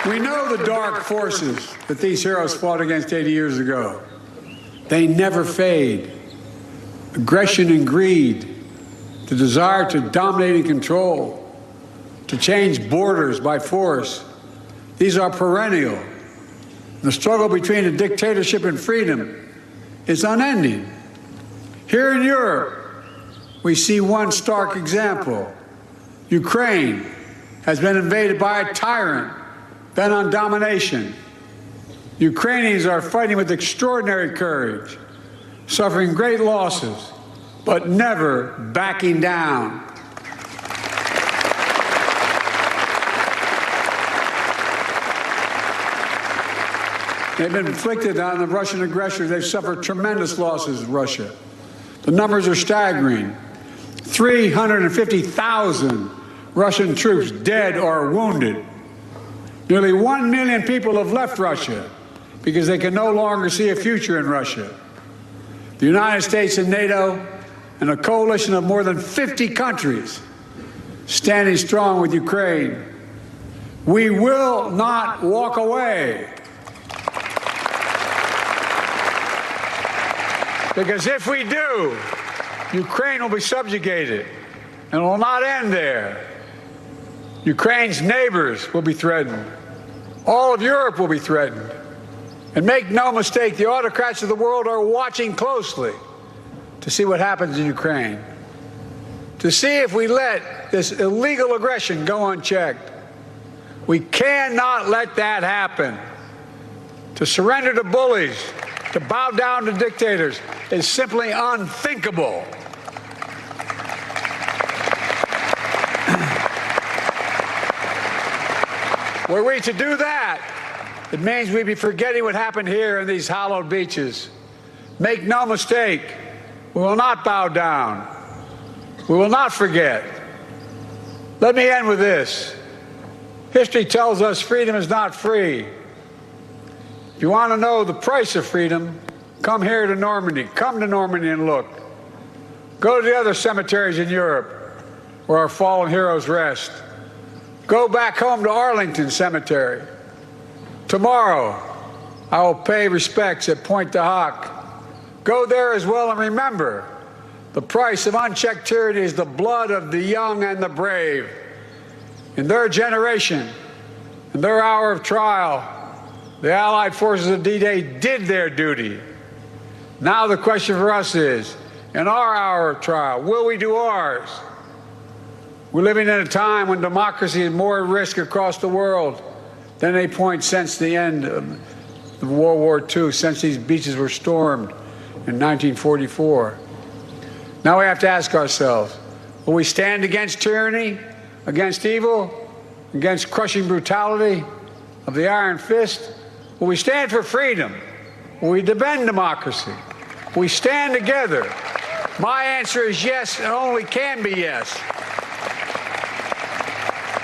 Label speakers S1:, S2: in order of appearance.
S1: We know the dark forces that these heroes fought against 80 years ago. They never fade. Aggression and greed, the desire to dominate and control, to change borders by force, these are perennial. The struggle between a dictatorship and freedom is unending. Here in Europe, we see one stark example. Ukraine has been invaded by a tyrant bent on domination. Ukrainians are fighting with extraordinary courage, suffering great losses, but never backing down. They've been inflicted on the Russian aggressors. They've suffered tremendous losses in Russia. The numbers are staggering. 350,000 Russian troops dead or wounded. Nearly 1 million people have left Russia because they can no longer see a future in Russia. The United States and NATO and a coalition of more than 50 countries standing strong with Ukraine. We will not walk away. Because if we do, Ukraine will be subjugated, and it will not end there. Ukraine's neighbors will be threatened. All of Europe will be threatened. And make no mistake, the autocrats of the world are watching closely to see what happens in Ukraine, to see if we let this illegal aggression go unchecked. We cannot let that happen. To surrender to bullies, to bow down to dictators is simply unthinkable. Were we to do that, it means we'd be forgetting what happened here in these hallowed beaches. Make no mistake, we will not bow down. We will not forget. Let me end with this. History tells us freedom is not free. If you want to know the price of freedom, come here to Normandy. Come to Normandy and look. Go to the other cemeteries in Europe where our fallen heroes rest. Go back home to Arlington Cemetery. Tomorrow, I will pay respects at Pointe du Hoc. Go there as well and remember, the price of unchecked tyranny is the blood of the young and the brave. In their generation, in their hour of trial, the Allied forces of D-Day did their duty. Now the question for us is, in our hour of trial, will we do ours? We're living in a time when democracy is more at risk across the world than any point since the end of World War II, since these beaches were stormed in 1944. Now we have to ask ourselves, will we stand against tyranny, against evil, against crushing brutality of the iron fist? Will we stand for freedom? Will we defend democracy? Will we stand together? My answer is yes, and only can be yes.